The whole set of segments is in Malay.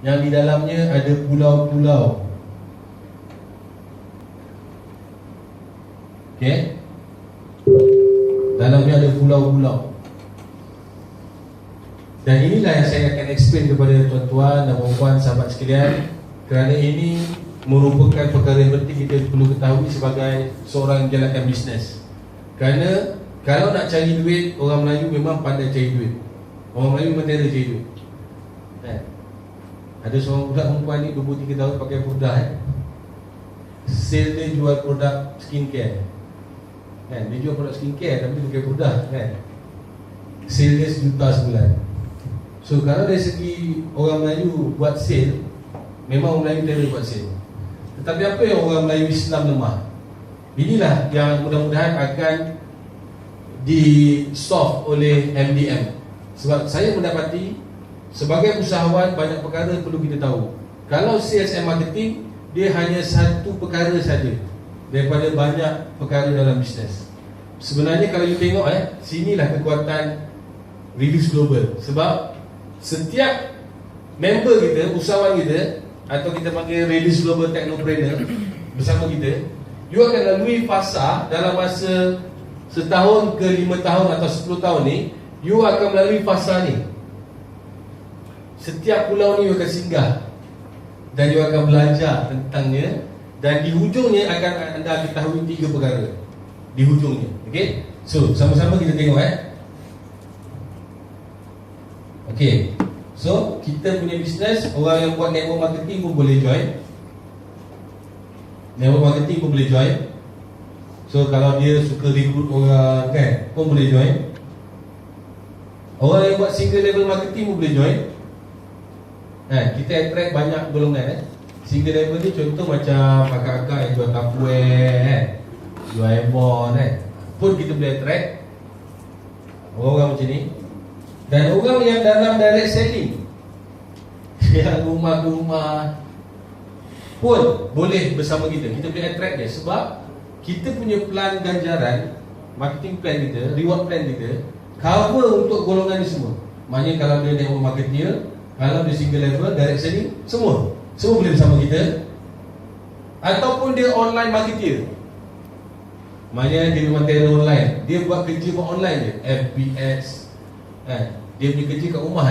yang di dalamnya ada pulau-pulau. Okey, dalamnya ada pulau-pulau. Dan inilah yang saya akan explain kepada tuan-tuan dan puan-puan, sahabat sekalian, kerana ini merupakan perkara yang penting kita perlu ketahui sebagai seorang yang jalankan bisnes. Kerana kalau nak cari duit, orang Melayu memang pandai cari duit. Orang Melayu memang pandai cari duit. Ada seorang budak perempuan ni 23 tahun pakai produk sale dia jual produk skincare. Dia jual produk skincare tapi pakai produk sale dia 1 juta sebulan. So kalau dari segi orang Melayu buat sale, memang orang Melayu pandai buat sale. Tetapi apa yang orang Melayu Islam lemah? Inilah yang mudah-mudahan akan di-solve oleh MDM. Sebab saya mendapati sebagai usahawan banyak perkara perlu kita tahu. Kalau sales and marketing, dia hanya satu perkara saja daripada banyak perkara dalam bisnes. Sebenarnya kalau you tengok sinilah kekuatan Release Global. Sebab setiap member kita, usahawan kita, atau kita panggil Release Global Technopreneur bersama kita, you akan lalui fasa dalam masa setahun ke 5 tahun atau 10 tahun ni. You akan melalui fasa ni. Setiap pulau ni you akan singgah dan you akan belajar tentangnya. Dan di hujungnya akan anda ketahui 3 perkara di hujungnya. Okay, so sama-sama kita tengok Okay, so kita punya bisnes, orang yang buat network marketing pun boleh join. Network marketing pun boleh join. So kalau dia suka recruit orang pun boleh join. Orang yang buat single level marketing pun boleh join. Kita attract banyak golongan. Single level ni contoh macam kakak-kakak yang jual Tupperware, jual Avon pun kita boleh attract orang-orang macam ni. Dan orang yang dalam direct selling, yang rumah ke rumah pun boleh bersama kita. Kita boleh attract dia. Sebab kita punya plan ganjaran, marketing plan kita, reward plan kita cover untuk golongan ni semua. Maknanya kalau dia network marketer, kalau dia single level, direct selling, semua boleh bersama kita. Ataupun dia online marketer, maknanya dia memang terror online. Dia buat kerja buat online je, FBS dia punya kerja kat rumah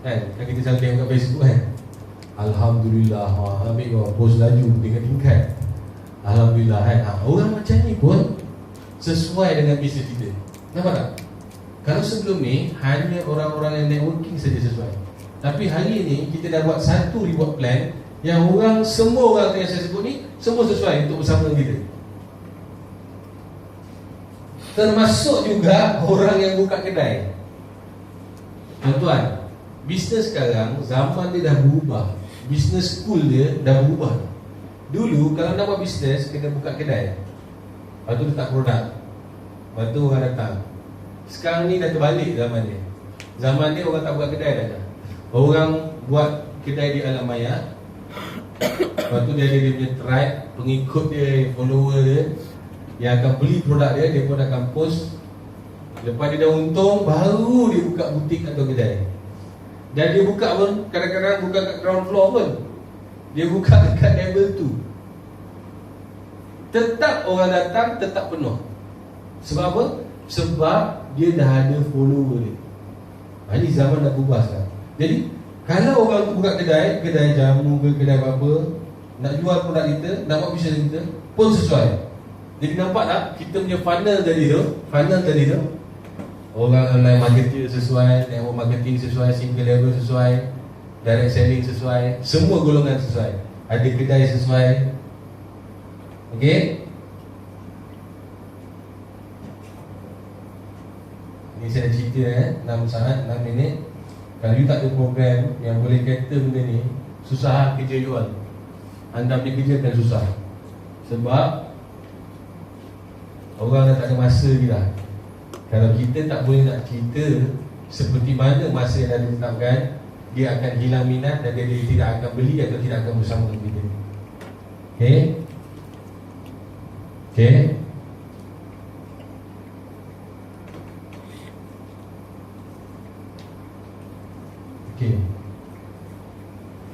yang kita selalu tengok kat Facebook Alhamdulillah, ambil post laju dengan tingkat. Alhamdulillah orang macam ni pun sesuai dengan bisnes kita. Nampak tak? Kalau sebelum ni hanya orang-orang yang networking saja sesuai. Tapi hari ni kita dah buat satu reward plan yang orang, semua orang yang saya sebut ni semua sesuai untuk bersama dengan kita. Termasuk juga orang yang buka kedai. Tuan-tuan, bisnes sekarang zaman dia dah berubah. Bisnes school dia dah berubah. Dulu kalau nak buat bisnes kena buka kedai, lepas tu letak produk, lepas tu orang datang. Sekarang ni dah terbalik zaman dia. Zaman dia orang tak buka kedai dah. Orang buat kedai di alam maya. Lepas tu dia ada dia punya tribe, pengikut dia, follower dia, yang akan beli produk dia. Dia pun akan post. Lepas dia dah untung, baru dia buka butik atau kedai. Dan dia buka pun kadang-kadang bukan kat ground floor pun, dia buka dekat level 2. Tetap orang datang, tetap penuh. Sebab apa? Sebab dia dah ada follower dia. Ini zaman dah berubah sekarang. Jadi kalau orang tu buka kedai, kedai jamu ke kedai apa, nak jual produk kita, nak buat bisnes kita pun sesuai. Jadi nampak tak kita punya funnel tadi tu, orang online marketing sesuai, network marketing sesuai, single level sesuai, direct selling sesuai, semua golongan sesuai. Ada kedai sesuai. Okey. Ini saya cerita 6 saat, 6 minit. Kalau you tak ada program yang boleh cater benda ni, susah kerja jual. Anda punya kerja akan susah. Sebab orang dah tak ada masa lagi dah. Kalau kita tak boleh nak cerita seperti mana masa yang dah ditetapkan, dia akan hilang minat dan dia tidak akan beli atau tidak akan bersama dengan kita. Okay.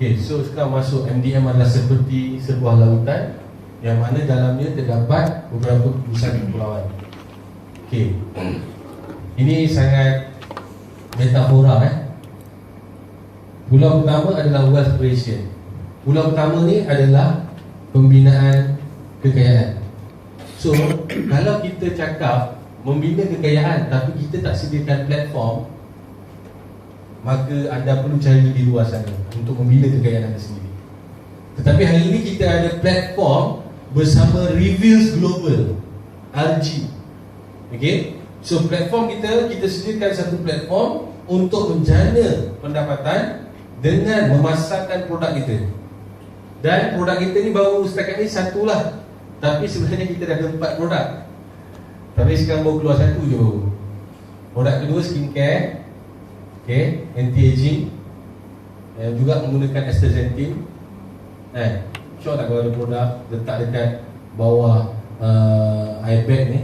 Okay, so sekarang masuk MDM adalah seperti sebuah lautan yang mana dalamnya terdapat beberapa pusat kepulauan. Okay, ini sangat metafora. Pulau pertama adalah wealth creation. Pulau pertama ni adalah pembinaan kekayaan. So, kalau kita cakap membina kekayaan tapi kita tak sediakan platform, maka anda perlu cari di luar sana untuk membina kekayaan anda sendiri. Tetapi hari ini kita ada platform bersama Reveals Global, RG. Okay, so platform kita sediakan satu platform untuk menjana pendapatan dengan memasarkan produk kita. Dan produk kita ni baru setakat ni satu lah, tapi sebenarnya kita dah ada 4 produk. Tapi sekarang baru keluar satu je baru. Produk kedua skincare, okay, anti-aging, juga menggunakan astaxanthin. Syok tak kalau ada produk letak dekat bawah iPad ni,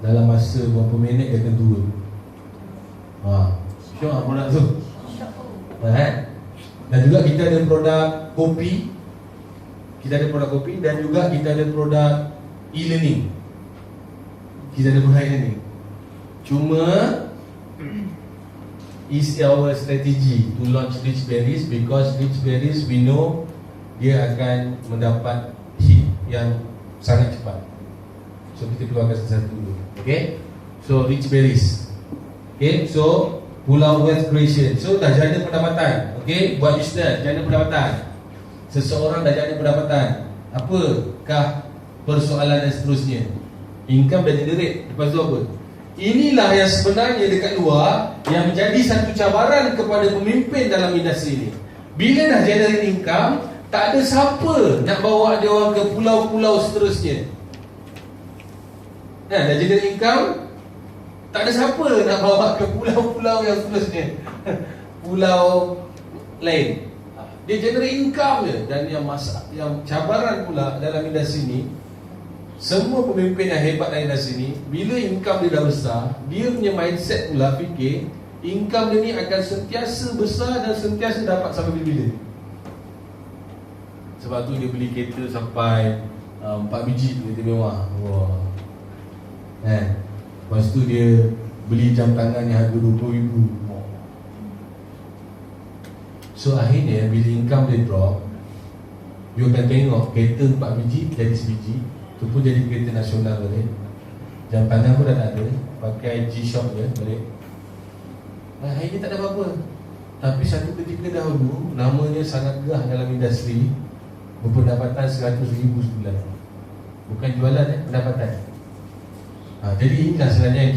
dalam masa berapa minit dia akan turun. Syok lah produk tu. Dan juga kita ada produk kopi. Kita ada produk kopi dan juga kita ada produk e-learning. Kita ada produk e-learning. Cuma is our strategy to launch Rich Berries, because Rich Berries we know dia akan mendapat hit yang sangat cepat. So kita keluarkan satu dulu. Okay, so Rich Berries. Okay, so Pulau Wealth Creation. So dah jana pendapatan. Okay, buat business, jana pendapatan. Seseorang dah jana pendapatan. Apakah persoalan dan seterusnya? Income dah generate. Lepas tu apa? Inilah yang sebenarnya dekat luar yang menjadi satu cabaran kepada pemimpin dalam industri ini. Bila dah generate income, tak ada siapa nak bawa dia orang ke pulau-pulau seterusnya. Dah generate income, tak ada siapa nak bawa ke pulau-pulau yang seterusnya. Pulau lain. Dia generate income je. Dan yang cabaran pula dalam industri ni, semua pemimpin yang hebat dalam industri ni, bila income dia dah besar, dia punya mindset pula fikir income dia ni akan sentiasa besar dan sentiasa dapat sampai bila-bila. Sebab tu dia beli kereta sampai 4 biji kereta mewah. Wah. Lepas tu dia beli jam tangan yang harga RM20,000. So akhirnya bila income dia drop, you akan tengok kereta 4 biji jadi sebiji. Tu pun jadi kereta nasional balik. Jam tangan pun dah tak ada, pakai G-Shock je balik. Akhirnya tak ada apa-apa. Tapi satu ketika dahulu, namanya sangat gerah dalam industri, berpendapatan RM100,000 sebulan. Bukan jualan, pendapatan. Jadi inilah sebenarnya yang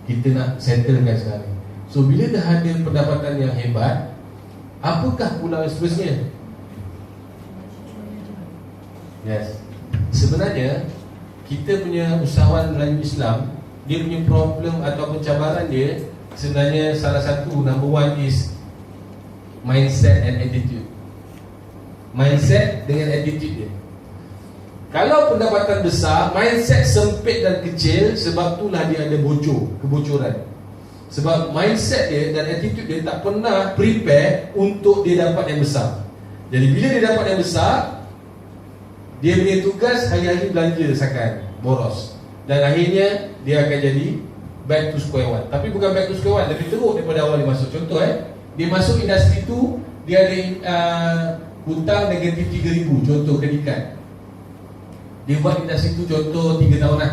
kita nak settlekan sekarang. So bila dah ada pendapatan yang hebat, apakah pulau seterusnya? Yes. Sebenarnya kita punya usahawan Melayu Islam, dia punya problem ataupun cabaran dia sebenarnya salah satu, number one is mindset and attitude. Mindset dengan attitude dia. Kalau pendapatan besar, mindset sempit dan kecil, sebab itulah dia ada kebocoran. Sebab mindset dia dan attitude dia tak pernah prepare untuk dia dapat yang besar. Jadi bila dia dapat yang besar, dia punya tugas hari-hari belanja desakan, boros. Dan akhirnya dia akan jadi back to square one. Tapi bukan back to square one, lebih teruk daripada awal dia masuk. Contoh dia masuk industri tu, dia ada hutang negatif 3,000. Contoh kredikat. Dia buat industri tu contoh 3 tahun lah.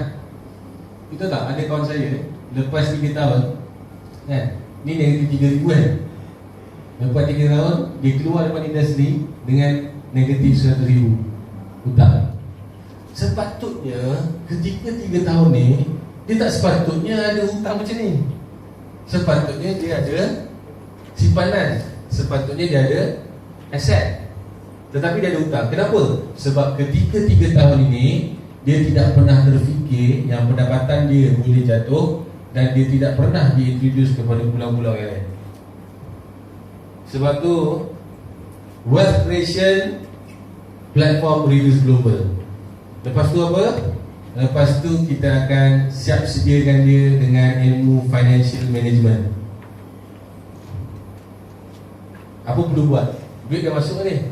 Itu tak, ada kawan saya lepas 3 tahun ni negatif 3,000 lepas 3 tahun dia keluar daripada industri dengan negatif 100,000 hutang. Sepatutnya ketika 3 tahun ni, dia tak sepatutnya ada hutang macam ni. Sepatutnya dia ada simpanan, sepatutnya dia ada aset. Tetapi dia ada hutang. Kenapa? Sebab ketika 3 tahun ini dia tidak pernah terfikir yang pendapatan dia boleh jatuh, dan dia tidak pernah diintroduce kepada pulau-pulau yang lain. Sebab tu wealth creation platform Reveals Global. Lepas tu apa? Lepas tu kita akan siap sediakan dia dengan ilmu financial management. Apa perlu buat? duit dah masuk ni.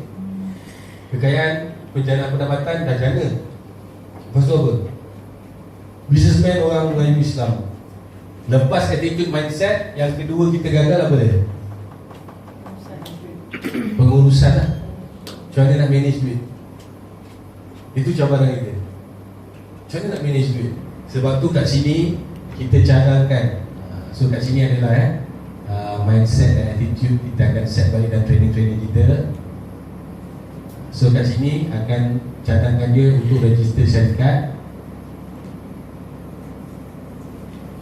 Kekayaan, pencarian pendapatan dah jana. Lepas tu apa? Businessman orang Melayu Islam. Lepas attitude mindset, yang kedua kita gagal apa dia? Pengurusan lah. Macam mana nak manage duit? Itu cabaran kita. Macam mana nak manage duit? Sebab tu kat sini kita cadangkan. So kat sini adalah mindset dan attitude kita akan set balik dalam training-training kita. So kat sini akan cadangkan dia untuk register syarikat.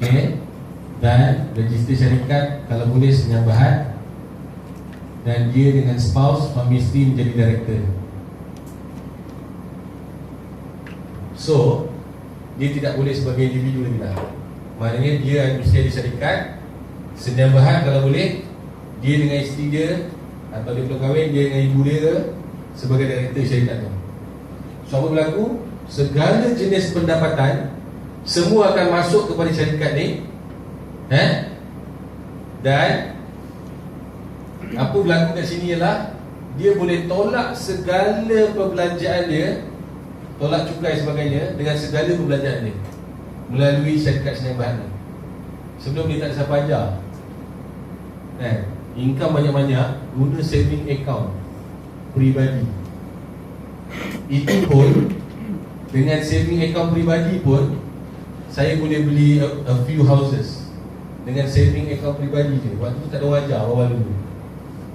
Okay. Dan register syarikat kalau boleh senyap Berhad. Dan dia dengan spouse, suami isteri menjadi director. So dia tidak boleh sebagai individu lagi dah. Maknanya dia mesti ada syarikat. Senyap Berhad kalau boleh, dia dengan isteri dia, atau dia belum kahwin, dia dengan ibu dia sebagai director syarikat tu. So apa berlaku? Segala jenis pendapatan semua akan masuk kepada syarikat ni. Dan apa berlaku kat sini ialah dia boleh tolak segala perbelanjaan dia, tolak cukai sebagainya dengan segala perbelanjaan dia melalui syarikat Senyap Berhad ni. Sebelum dia tak ada siapa ajar, income banyak-banyak, guna saving account peribadi. Itu pun dengan saving account peribadi pun saya boleh beli a few houses dengan saving account peribadi je. Waktu tu tak ada orang ajar awal dulu.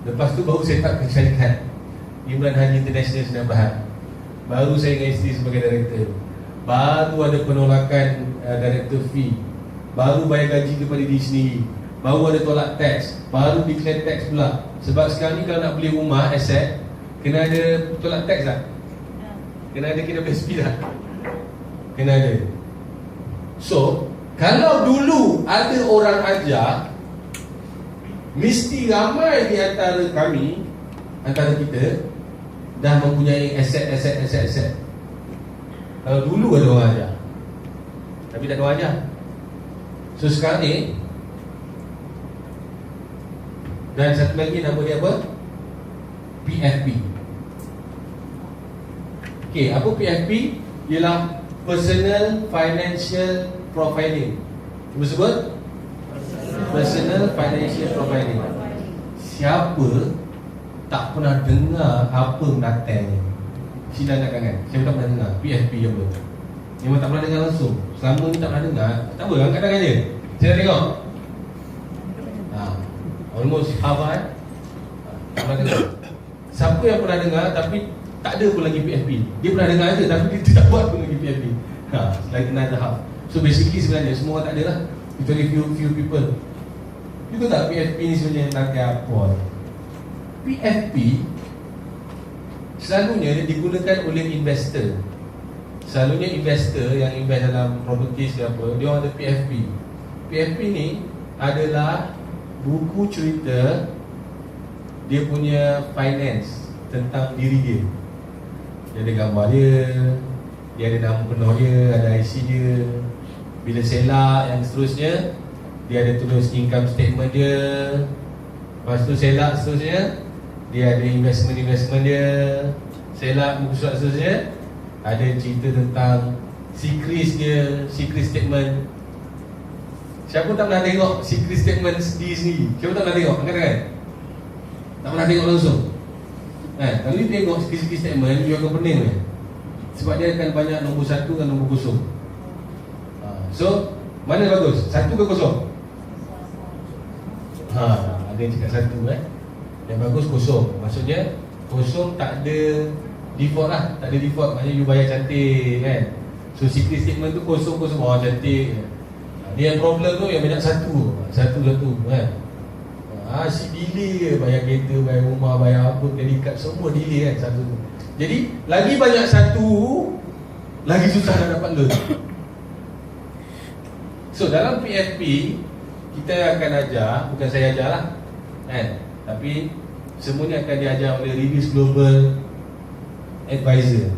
Lepas tu baru set up ke syarikat Imran Haji International Senyap Berhad. Baru saya dengan isteri sebagai director. Baru ada penolakan director fee. Baru bayar gaji kepada diri sendiri. Baru ada tolak tax. Baru declare tax pula. Sebab sekarang ni kalau nak beli rumah, aset, kena ada tolak tax tak? Kena ada KWSP tak? Kena ada. So, kalau dulu ada orang ajar, mesti ramai di antara kami, antara kita, dah mempunyai aset. Kalau dulu ada orang ajar, tapi tak ada orang ajar. So sekarang ni, dan satu lagi nama dia apa? PFP. Okay, apa PFP? Ialah Personal Financial Profiling. Cuba sebut. Personal Financial Profiling. Siapa tak pernah dengar apa Natal ni? Sila nak kan? Siapa tak pernah dengar PFP apa? Memang tak pernah dengar langsung. Selama ni tak pernah dengar. Tak apa, angkat tangan je. Saya tengok. Almost half tak pernah dengar. Siapa yang pernah dengar tapi tak ada pun lagi PFP? Dia pernah dengar je tapi dia tidak buat pun lagi PFP. Like another half. So basically sebenarnya semua orang tak ada lah. It's only few people. You tahu tak PFP ni sebenarnya nanti apa? PFP selalunya dia digunakan oleh investor. Selalunya investor yang invest dalam property ke apa, dia orang ada PFP. PFP ni adalah buku cerita dia punya finance tentang diri dia. Dia ada gambar dia, dia ada nama penuh dia, ada IC dia. Bila selak yang seterusnya, dia ada tulis income statement dia. Lepas tu selak seterusnya, dia ada investment dia. Selak buku surat seterusnya, ada cerita tentang secret dia, secret statement. Siapa tak pernah tengok secret statement sendiri? Siapa tak pernah tengok? Angkat tangan. Tak pernah tengok langsung. Kalau you tengok secret statement, you akan pening kan? Sebab dia akan banyak nombor 1 dan nombor kosong. So, mana bagus? 1 ke kosong? Ada yang cakap 1 Yang bagus kosong. Maksudnya kosong tak ada default lah. Tak ada default, maknanya you bayar cantik kan. So secret statement tu kosong-kosong, cantik. Dia yang problem tu yang banyak satu kan. Si delay ke, bayar kereta, bayar rumah, bayar apa, credit card, semua delay kan satu tu. Jadi lagi banyak satu, lagi susah nak dapat loan. So dalam PFP kita akan ajar, bukan saya ajar lah kan, tapi semuanya akan diajar oleh Reviews Global Advisor.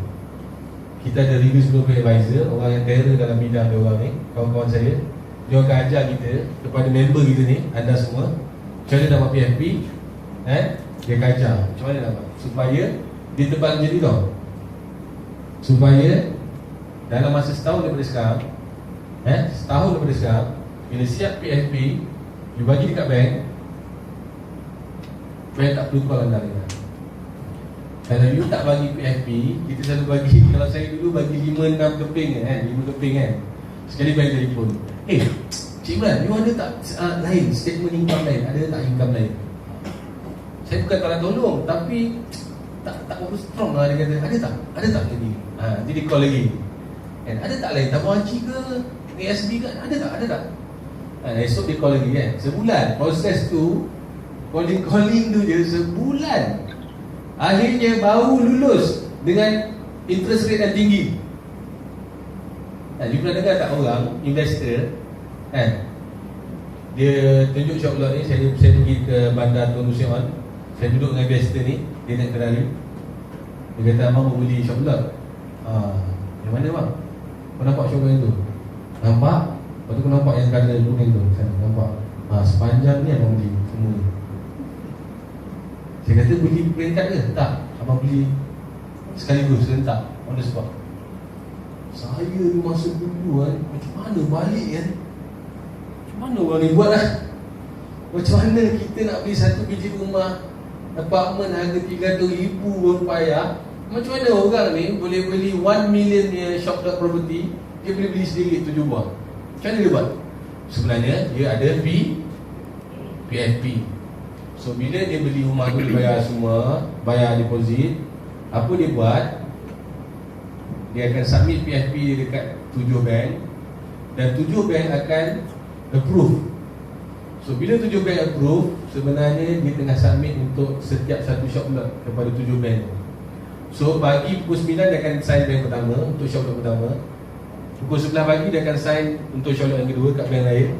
Kita ada Reviews Global Advisor, orang yang terror dalam bidang dia orang ni, kawan-kawan saya. Dia akan ajar kita, kepada member kita ni, anda semua, macam mana dapat PFP dia kacau. Macam mana nak buat? Supaya dia tebal jadi tau. Supaya dalam masa setahun daripada sekarang, setahun daripada sekarang, bila siap PFP, you bagi dekat bank, bank tak perlu call anda lagi. Kalau you tak bagi PFP, kita selalu bagi, kalau saya dulu bagi 5-6 keping 5 keping kan. Sekali bank telefon, Cik Imran, you ada tak lain, statement income lain? Ada tak income lain? Saya bukan tak nak tolong, tapi tak berapa strong lah. Dia kata, ada tak lagi? Nanti dia call lagi, ada tak lain? Tabung haji ke? ASB ke? Ada tak? Esok dia call lagi kan. Sebulan, proses tu calling tu je sebulan. Akhirnya baru lulus dengan interest rate yang tinggi. You pernah dengar tak orang investor dia tunjuk shop lot ni. Saya pergi ke bandar Tun Nusiwan, saya duduk dengan investor ni, dia nak kenali. Dia kata, abang mau beli shop lot. Yang mana bang? Kau nampak shop lot tu? Nampak? Lepas tu kau nampak yang colour kuning tu? Saya nampak. Sepanjang ni abang beli semua. Saya kata, beli peringkat ke? Tak, abang beli sekaligus, serentak, on the spot. Saya ni masa dulu macam mana balik kan? Macam mana orang ni buat lah? Macam mana kita nak beli satu biji rumah apartmen harga 300,000 rupiah? Macam mana orang ni boleh beli 1 million punya shop lot property, dia boleh beli sendiri 7 buah? Macam mana dia buat? Sebenarnya dia ada PFP. So bila dia beli rumah tu, dia bayar semua, bayar deposit. Apa dia buat? Dia akan submit PFP dia dekat 7 bank, dan 7 bank akan approve. So bila 7 bank approve, sebenarnya dia tengah submit untuk setiap satu shop lot kepada 7 bank. So pagi pukul 9 dia akan sign bank pertama untuk shop lot pertama. Pukul 11 pagi dia akan sign untuk shop lot yang kedua kat bank lain.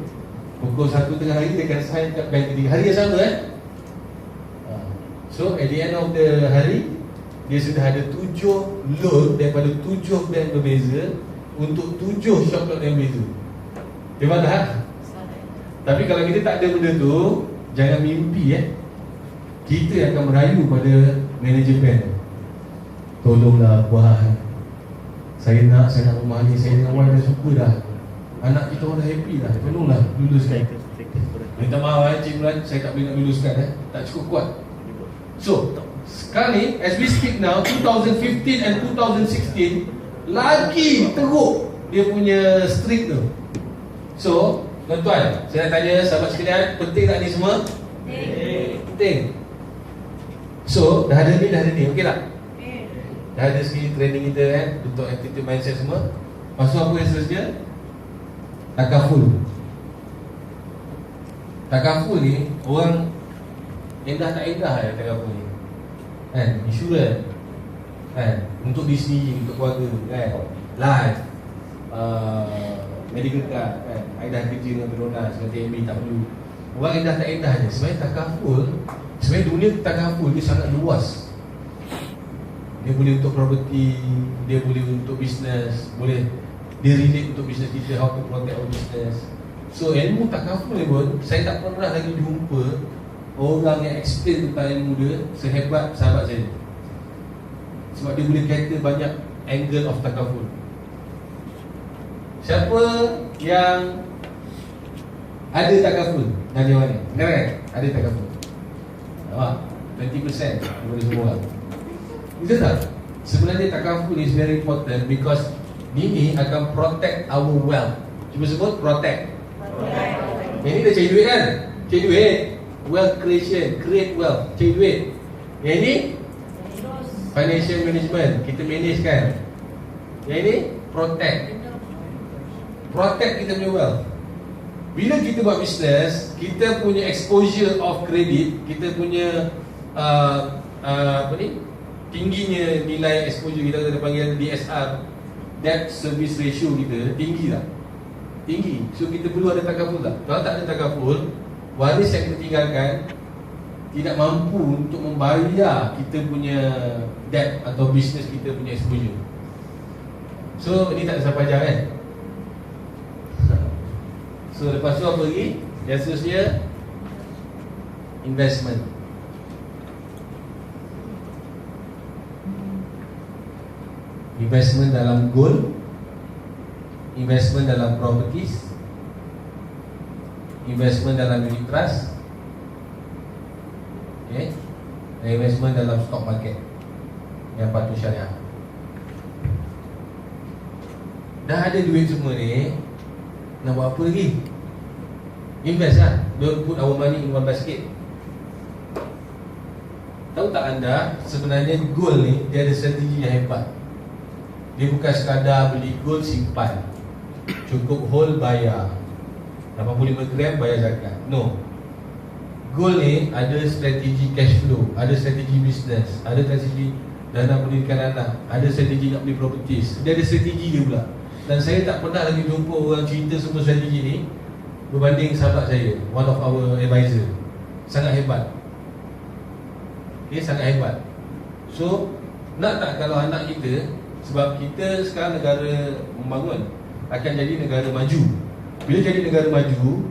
Pukul 1 tengah hari dia akan sign kat bank ketiga. Hari yang sama So at the end of the hari, dia sudah ada 7 loan daripada 7 bank berbeza untuk 7 shop lot yang berbeza. Dia faham tak? Tapi kalau kita tak ada benda tu, jangan mimpi kita akan merayu pada manager bank. Tolonglah puan, saya nak rumah ni, saya dengan wife dah suka dah, anak kita orang dah happy dah, tolonglah luluskan. Minta maaf Cik Imran, saya tak boleh nak luluskan tak cukup kuat. So sekarang ni, as we speak now, 2015 and 2016 lagi teruk dia punya streak tu. So tuan-tuan, saya nak tanya sahabat sekalian, penting tak ni semua? Penting. So dah ada ni, okey tak? Dah ada segi training kita untuk attitude mindset semua. Lepas tu apa yang seterusnya? Takaful. Takaful ni orang endah tak endah takaful ni. Insurans untuk diri sendiri, untuk keluarga life, medical card I dah kerja dengan Petronas, dengan TMB, tak perlu. Orang endah tak endah je. Sebenarnya takaful, sebenarnya dunia takaful dia sangat luas. Dia boleh untuk property, dia boleh untuk bisnes, boleh dia relate untuk bisnes kita, how to protect our business. So ilmu takaful ni pun saya tak pernah lagi jumpa orang yang explain tentang ilmu dia sehebat sahabat saya. Sebab dia boleh kata banyak angle of takaful. Siapa yang ada takaful dan dia mana? Kan? Ada takaful. Nampak? 20% daripada semua orang. Betul tak? Sebenarnya takaful is very important because ini akan protect our wealth. Cuba sebut protect. Yang ni dah cari duit kan? Cari duit. Wealth creation, create wealth, cari duit. Yang ni financial management, kita manage kan. Yang ni protect. Protect kita punya wealth. Bila kita buat business, kita punya exposure of credit, kita punya tingginya nilai exposure kita panggil DSR, debt service ratio kita tinggi tak? Tinggi. So kita perlu ada takaful tak? Kalau tak ada takaful, waris yang kita tinggalkan tidak mampu untuk membayar kita punya debt atau bisnes kita punya exposure. So ini tak ada sampai jam kan? So lepas tu apa lagi? Yang seterusnya investment. investment dalam gold, investment dalam properties, investment dalam unit trust, okay, dan investment dalam stock market yang patuh syariah. Dah ada duit semua ni, nak buat apa lagi? Invest lah. Don't put our money in one basket. Tahu tak anda, sebenarnya gold ni dia ada strategi yang hebat. Dia bukan sekadar beli gold simpan, cukup hold bayar 85 gram bayar zakat. No, gold ni ada strategi cash flow, ada strategi bisnes, ada strategi dana pendidikan anak, ada strategi nak beli properties. Dia ada strategi dia pula. Dan saya tak pernah lagi jumpa orang cerita semua strategi ni berbanding sahabat saya, one of our advisor. Sangat hebat. Okay, sangat hebat. So, nak tak kalau anak kita, sebab kita sekarang negara membangun, akan jadi negara maju. Bila jadi negara maju,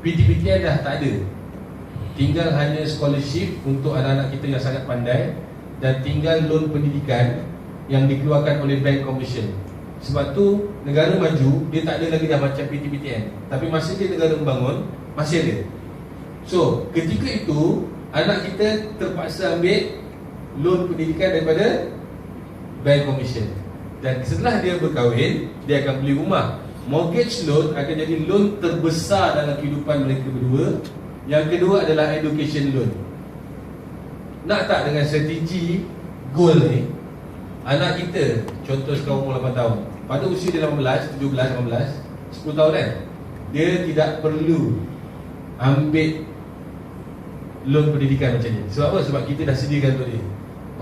PTPTN dah tak ada. Tinggal hanya scholarship untuk anak-anak kita yang sangat pandai, dan tinggal loan pendidikan yang dikeluarkan oleh Bank Commission. Sebab tu negara maju, dia tak ada lagi dah macam PTPTN. Tapi masa dia negara membangun, masih ada. So, ketika itu anak kita terpaksa ambil loan pendidikan daripada Bank Commission. Dan setelah dia berkahwin, dia akan beli rumah. Mortgage loan akan jadi loan terbesar dalam kehidupan mereka berdua. Yang kedua adalah education loan. Nak tak dengan strategi goal ni, anak kita, contoh sekarang umur 8 tahun, pada usia dia 18, 17, 18, 10 tahun kan, dia tidak perlu ambil loan pendidikan macam ni. Sebab apa? Sebab kita dah sediakan untuk dia.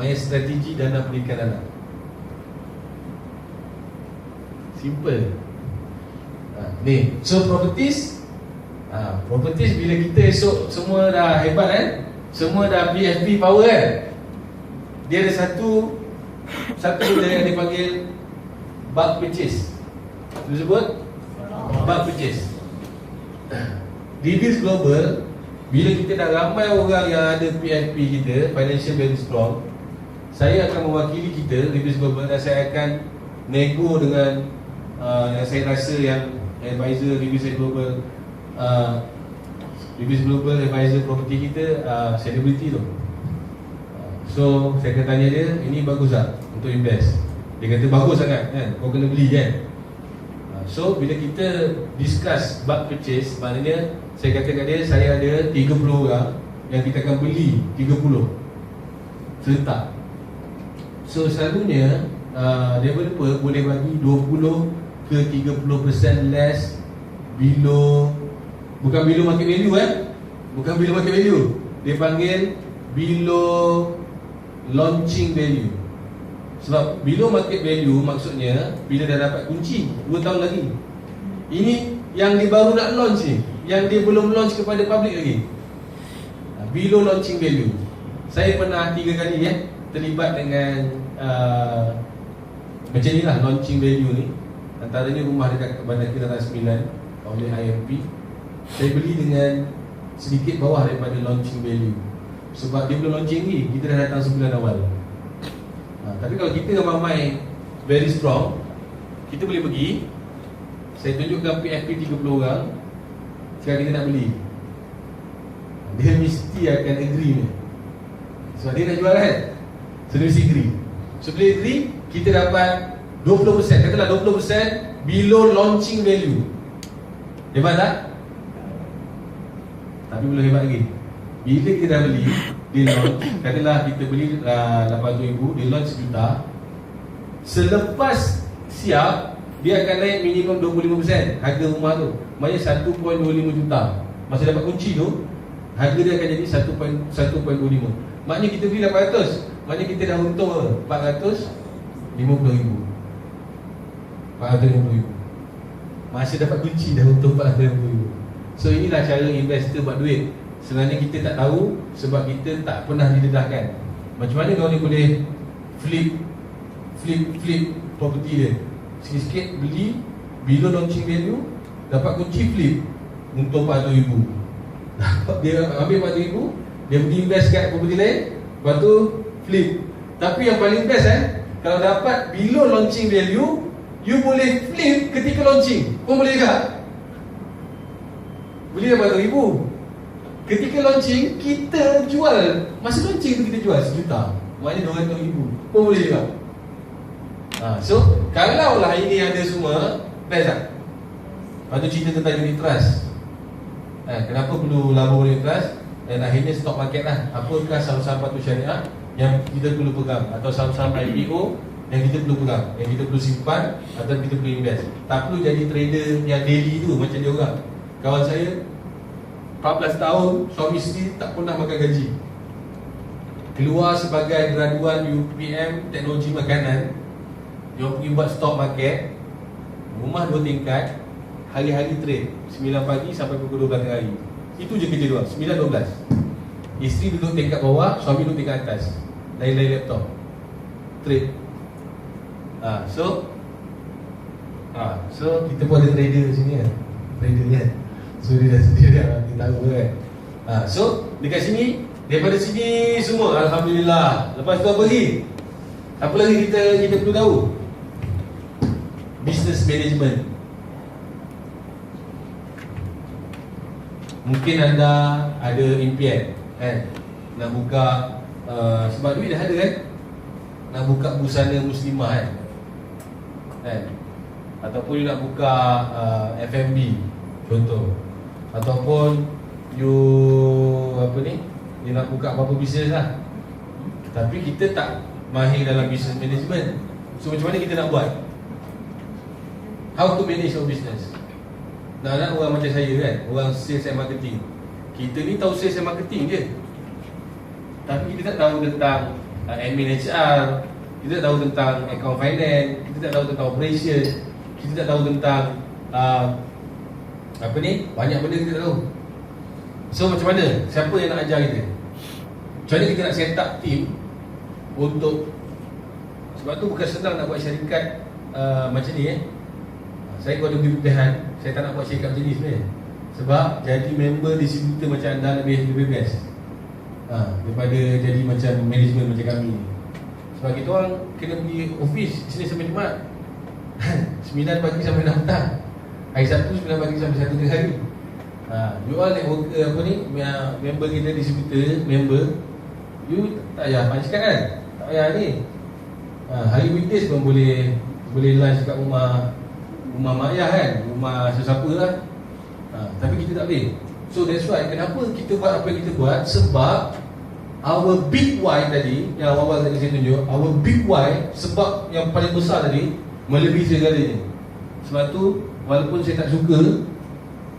Maksudnya strategi dana pendidikan anak. Simple. Ni, so properties, properties bila kita esok semua dah hebat kan, semua dah PFP power kan, dia ada satu benda yang dipanggil bulk purchase. Dia sebut bulk purchase. Di Ribis Global, bila kita dah ramai orang yang ada PFP kita, financial very strong, saya akan mewakili kita, Ribis Global, dan saya akan nego dengan yang saya rasa yang advisor Ribis Global, Ribis Global advisor property kita, selebriti tu. So saya akan tanya dia, ini bagus tak untuk invest? Dia kata bagus sangat kan, kau kena beli kan. So bila kita discuss bulk purchase, maknanya saya kata kat dia, saya ada 30 orang yang kita akan beli 30 serentak. So selalunya developer boleh bagi 20 ke 30% less below, bukan below market value bukan below market value, dia panggil below launching value. Sebab below market value maksudnya bila dah dapat kunci 2 tahun lagi. Ini yang dia baru nak launch ni, yang dia belum launch kepada public lagi. Below launching value. Saya pernah 3 kali terlibat dengan macam ni lah launching value ni. Antaranya rumah dekat Bandar Kirana 9 oleh IMP. Saya beli dengan sedikit bawah daripada launching value. Sebab dia belum launching ni, kita dah datang sebulan awal. Tapi kalau kita ramai very strong, kita boleh pergi, saya tunjukkan PFP 30 orang, sekarang kita nak beli, dia mesti akan agree ni. Sebab dia nak jual kan, so dia mesti agree. So bila agree, kita dapat 20%, katalah 20% below launching value. Hebat tak? Tapi belum hebat lagi. Bila kita dah beli, dia launch, katalah kita beli 800,000, dia launch 1 juta. Selepas siap, dia akan naik minimum 25% harga rumah tu. Maksudnya 1.25 juta. Masa dapat kunci tu, harga dia akan jadi 1.25. Maknanya kita beli 800, maknanya kita dah untung 450,000. 450,000. Masa dapat kunci dah untung 450,000. So inilah cara investor buat duit. Sebenarnya kita tak tahu sebab kita tak pernah didedahkan. Macam mana kau ni boleh flip property dia. Sikit-sikit beli, bila launching value, dapat kunci flip, untung 400,000. Dia ambil 400,000, dia pergi invest kat property lain, lepas tu flip. Tapi yang paling best Kalau dapat below launching value, you boleh flip ketika launching. Pun boleh juga. Beli dapat RM2,000. Ketika launching, kita jual. Masa launching tu kita jual RM1 juta. Maknanya RM200,000. Pun boleh juga. So, kalau lah ini ada semua, best tak? Lepas tu cerita tentang unit trust. Kenapa perlu labur unit trust? Dan akhirnya stock market lah. Apakah saham-saham patuh syariah yang kita perlu pegang, atau saham-saham IPO yang kita perlu pegang, yang kita perlu simpan atau kita perlu invest. Tak perlu jadi trader yang daily tu macam dia orang. Kawan saya 14 tahun, suami isteri tak pernah makan gaji. Keluar sebagai graduan UPM Teknologi Makanan, dia pergi buat stock market, rumah 2 tingkat, hari-hari trade 9 pagi sampai pukul 12 hari. Itu je kerja dia, 9-12. Isteri duduk tingkat bawah, suami duduk tingkat atas, lain-lain laptop, trade. So kita pun ada trader sini kan. Trader kan. So dia tahu kan. So dekat sini, daripada sini semua alhamdulillah. Lepas tu apa lagi? Apa lagi kita perlu tahu? Business management. Mungkin anda ada impian kan, nak buka sebab duit dah ada kan, nak buka busana muslimah kan, ataupun you nak buka F&B contoh, ataupun you you nak buka apa-apa bisnes lah. Tapi kita tak mahir dalam business management. So macam mana kita nak buat? How to manage your business? Nak orang macam saya kan, orang sales and marketing. Kita ni tahu sales and marketing je, tapi kita tak tahu tentang admin HR, kita tak tahu tentang account finance, kita tak tahu tentang operation, kita tak tahu tentang banyak benda kita tak tahu. So macam mana? Siapa yang nak ajar kita? Macam mana kita nak set up team untuk, sebab tu bukan senang nak buat syarikat macam ni Saya kalau ada pilihan, saya tak nak buat syarikat macam ni sebenarnya. Sebab jadi member distributor macam anda lebih best daripada jadi macam management macam kami. Sebab kita orang kena pergi office Isnin sampai Jumaat 9 pagi sampai 6 petang, hari Sabtu 9 pagi sampai 1 tengah hari. You all networker member kita, distributor member, you tak payah pancikan kan, tak payah ni. Hari weekdays pun boleh lunch kat rumah mak ayah kan, rumah sesiapa lah. Tapi kita tak boleh. So that's why kenapa kita buat apa yang kita buat. Sebab our big why tadi, yang awal tadi saya tunjuk, our big why, sebab yang paling besar tadi melebihi segalanya. Sebab tu walaupun saya tak suka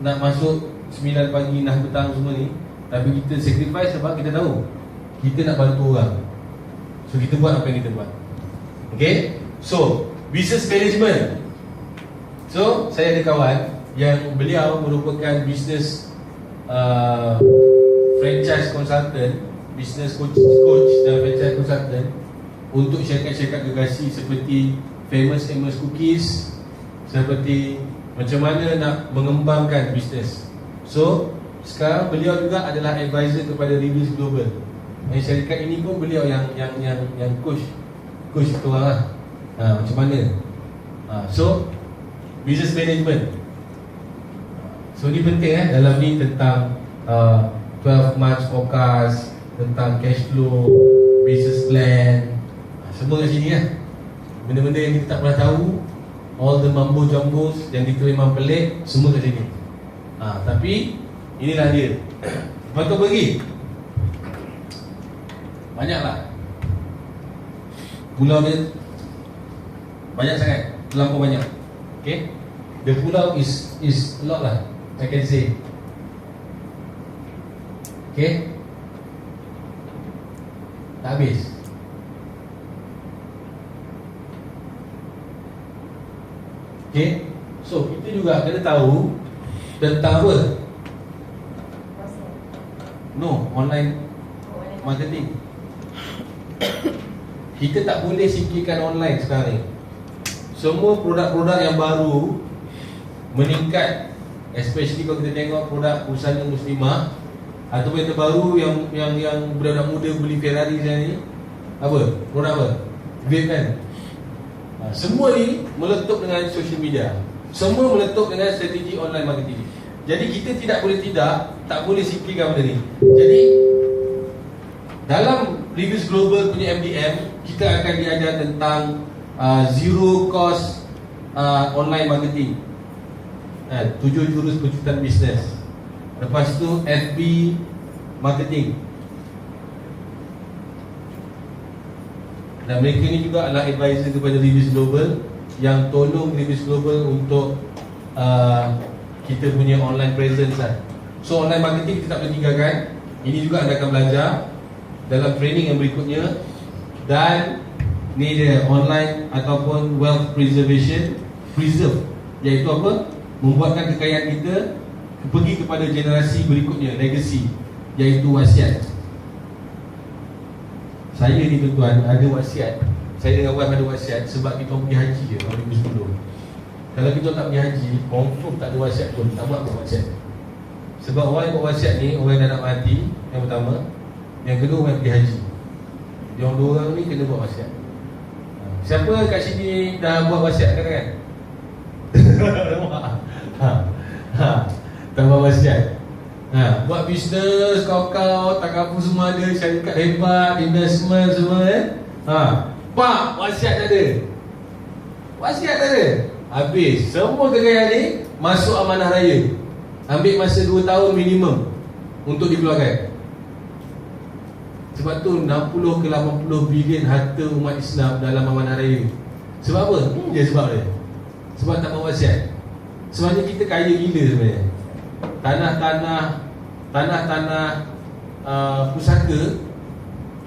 nak masuk 9 pagi 6 petang semua ni, tapi kita sacrifice sebab kita tahu kita nak bantu orang. So kita buat apa yang kita buat. Okay. So business management. So saya ada kawan yang beliau merupakan business franchise consultant, business coach dan franchise consultant untuk syarikat-syarikat gergasi seperti famous cookies, seperti macam mana nak mengembangkan bisnes. So sekarang beliau juga adalah advisor kepada Reviews Global. Dan syarikat ini pun beliau yang coach kita orang lah. Macam mana? So business management. So ni penting dalam ni tentang 12 months forecast, tentang cash flow, business plan, semua kat sini benda-benda yang kita tak pernah tahu, all the mambo jumbos yang kita memang pelik, semua kat sini. Tapi inilah dia. Lepas tu pergi banyaklah pulau dia, banyak sangat, terlampau banyak. Okay, the pulau is a lot lah, I can say. Okay, tak habis. Okay, so kita juga kena tahu tentang apa? No, online marketing. Kita tak boleh singkirkan online sekarang ni. Semua produk-produk yang baru meningkat, especially kalau kita tengok produk busana muslimah ataupun yang terbaru yang budak-budak muda beli Ferrari sekarang ni. Apa? Produk apa? Vape kan. Semua ni meletup dengan social media. Semua meletup dengan strategi online marketing. Jadi kita tak boleh simplikan benda ni. Jadi dalam Reviews Global punya MDM, kita akan diajar tentang zero cost online marketing, 7 jurus pencetusan bisnes. Lepas tu FB marketing. Dan mereka ni juga adalah advisor kepada Reviews Global, yang tolong Reviews Global untuk kita punya online presence lah. So online marketing kita tak boleh tinggalkan. Ini juga anda akan belajar dalam training yang berikutnya. Dan ni dia online ataupun wealth preservation, preserve, iaitu apa? Membuatkan kekayaan kita pergi kepada generasi berikutnya, legacy, iaitu wasiat. Saya ni tuan-tuan ada wasiat. Saya dengan wife ada wasiat sebab kita pergi haji je tahun 2010. Kalau kita tak pergi haji, confirm tak ada wasiat pun, tak buat wasiat. Sebab orang yang buat wasiat ni, orang yang dah nak mati, yang pertama. Yang kedua, orang yang pergi haji. Dia orang dua orang ni kena buat wasiat. Siapa kat sini dah buat wasiat kan? Tak buat wasiat. Buat bisnes, kau takaful semua ada, syarikat hebat, investment semua Pak, wasiat tak ada. Wasiat tak ada. Habis, semua kekayaan ni masuk amanah raya. Ambil masa 2 tahun minimum untuk dikeluarkan. Sebab tu 60 ke 80 bilion harta umat Islam dalam amanah raya. Sebab apa? Ini je sebab dia. Sebab tak buat wasiat. Sebenarnya kita kaya gila sebenarnya. Tanah-tanah pusaka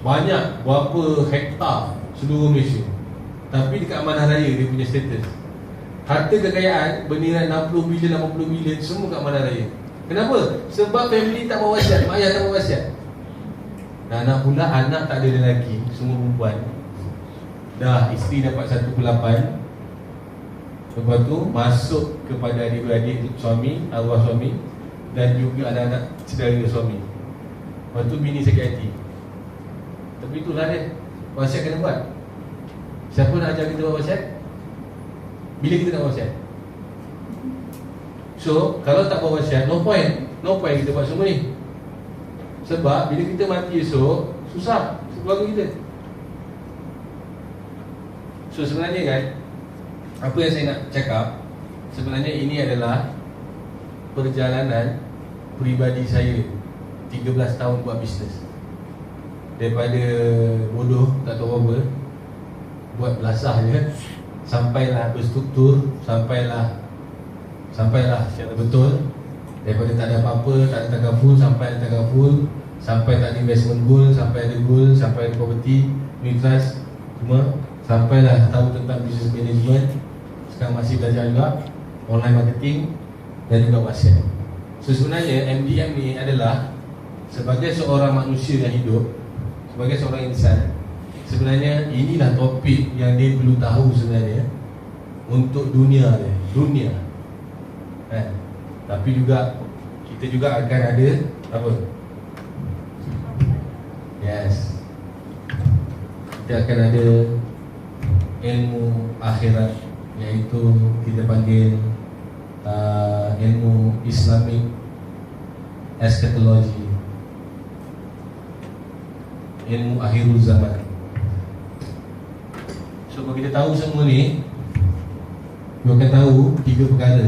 banyak, berapa hektar seluruh Malaysia. Tapi dekat amanah raya dia punya status. Harta kekayaan bernilai 60 bilion, 80 bilion semua kat amanah raya. Kenapa? Sebab family tak buat wasiat, mak ayah tak buat wasiat. Dan anak pula, anak tak ada lelaki, semua perempuan. Dah isteri dapat 1/8. Lepas tu masuk kepada adik-beradik suami, arwah suami, dan juga anak-anak saudara suami. Lepas tu bini sakit hati. Tapi itulah dia, wasiat kena buat. Siapa nak ajar kita buat wasiat? Bila kita nak buat wasiat? So, kalau tak buat wasiat, no point kita buat semua ni. Sebab bila kita mati esok, susah keluarga kita. So sebenarnya kan, apa yang saya nak cakap, sebenarnya ini adalah perjalanan peribadi saya 13 tahun buat bisnes. Daripada bodoh, tak tahu apa, buat belasah je, sampailah berstruktur, sampailah secara betul. Daripada tak ada apa-apa, tak ada takaful, sampai ada takaful, sampai tak ada investment goal, sampai ada goal, sampai ada property, unit trust, semua. Sampailah tahu tentang business management. Sekarang masih belajar juga online marketing dan juga wasiat. So sebenarnya MDM ni adalah sebagai seorang manusia yang hidup, sebagai seorang insan, sebenarnya inilah topik yang dia perlu tahu sebenarnya untuk dunia dia, tapi juga kita juga akan ada apa? Yes, kita akan ada ilmu akhirat, iaitu kita panggil ilmu Islamic eschatology, ilmu akhirul zaman. So kalau kita tahu semua ni, kita akan tahu 3 perkara.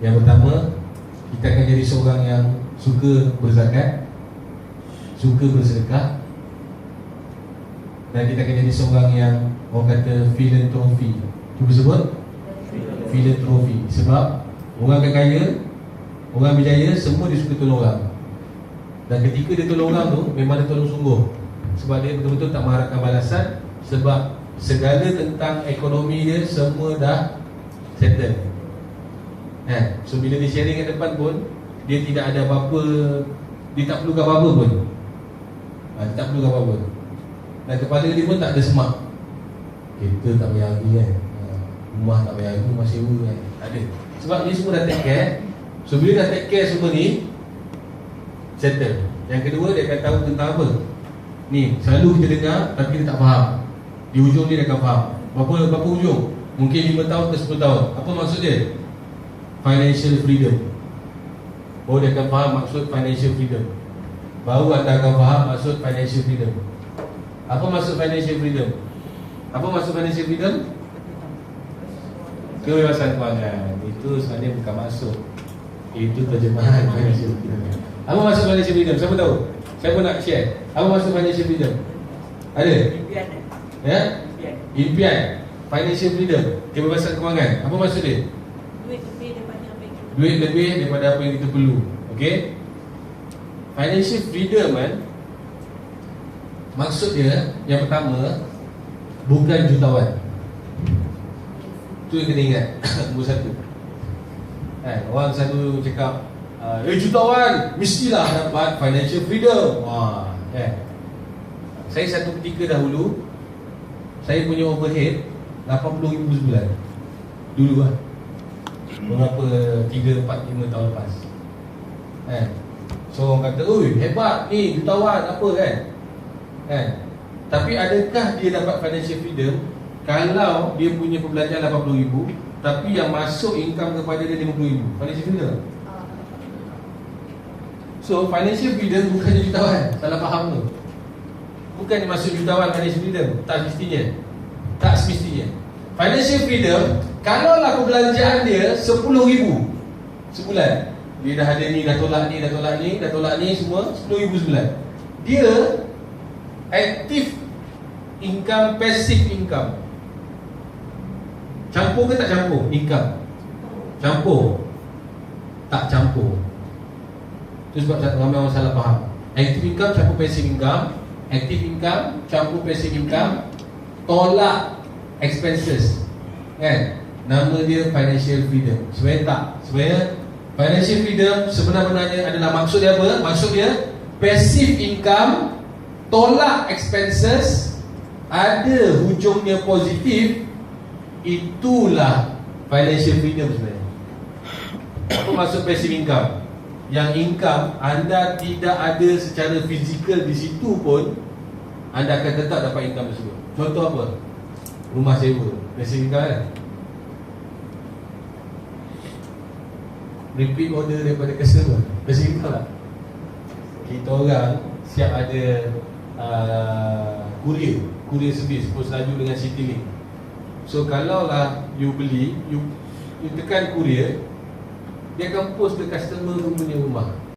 Yang pertama, kita akan jadi seorang yang suka berzakat, suka bersedekah, dan kita akan jadi seorang yang orang kata filantropi. Cuba sebut filantropi. Sebab orang kaya, orang berjaya, semua dia suka tolong orang. Dan ketika dia tolong orang tu, memang dia tolong sungguh. Sebab dia betul-betul tak mengharapkan balasan. Sebab segala tentang ekonomi dia semua dah settle. So bila dia sharing kat depan pun, dia tidak ada apa-apa, dia tak perlukan apa-apa pun. Dia tak perlukan apa-apa. Dan kepala dia pun tak ada semak. Kereta tak payah lagi kan, rumah tak payah lagi, rumah sewa kan, tak ada. Sebab dia semua dah take care. So bila dah take care semua ni, settle. Yang kedua, dia akan tahu tentang apa. Ni, selalu kita dengar tapi kita tak faham. Di hujung dia akan faham. Berapa hujung? Mungkin 5 tahun ke 10 tahun. Apa maksud dia? Financial freedom. Baru dia akan faham maksud financial freedom. Baru anda akan faham maksud financial freedom. Apa maksud financial freedom? Apa maksud financial freedom? Kebebasan kewangan. Itu sebenarnya bukan maksud. Itu terjemahan financial freedom. Apa maksud financial freedom? Siapa tahu? Siapa nak share? Apa maksud financial freedom? Ada? Impian. Ya? Impian. Financial freedom, kebebasan kewangan. Apa maksud dia? Duit lebih daripada apa yang kita perlu. Duit lebih daripada apa yang kita perlu. Okey? Financial freedom kan, maksud dia yang pertama, bukan jutawan. Tu yang kena ingat. Nombor satu. Orang selalu cakap, jutawan mestilah dapat financial freedom. Saya satu ketika dahulu, saya punya overhead 80,000 sebulan. Dulu lah, berapa 3, 4, 5 tahun lepas. So orang kata, oi hebat ni jutawan apa kan. Tapi adakah dia dapat financial freedom kalau dia punya perbelanjaan 80,000 tapi yang masuk income kepada dia 50,000? Financial freedom. So financial freedom bukannya jutawan. Salah faham tu. Bukan maksud jutawan financial freedom. Tak semestinya. Tak semestinya. Financial freedom, kalaulah perbelanjaan dia 10,000 sebulan, dia dah ada ni, dah tolak ni, dah tolak ni, dah tolak ni, semua 10,000 sebulan. Dia active income, passive income. Campur ke tak campur income? Campur. Tak campur. Itu sebab ramai orang salah faham. Active income campur passive income. Active income campur passive income. Tolak expenses, kan? Nama dia financial freedom. Sebenarnya tak. Sebenarnya financial freedom sebenarnya adalah maksud dia apa? Maksud dia passive income, tolak expenses, ada hujungnya positif. Itulah financial freedom sebenarnya. Apa maksud passive income? Yang income anda tidak ada secara fizikal di situ pun, anda akan tetap dapat income tersebut. Contoh apa? Rumah sewa, passive income kan? Repeat order daripada customer, passive income lah. Kita orang siap ada courier service, post laju dengan Citylink. So kalau lah you beli, you tekan courier, dia akan post ke customer punya rumah.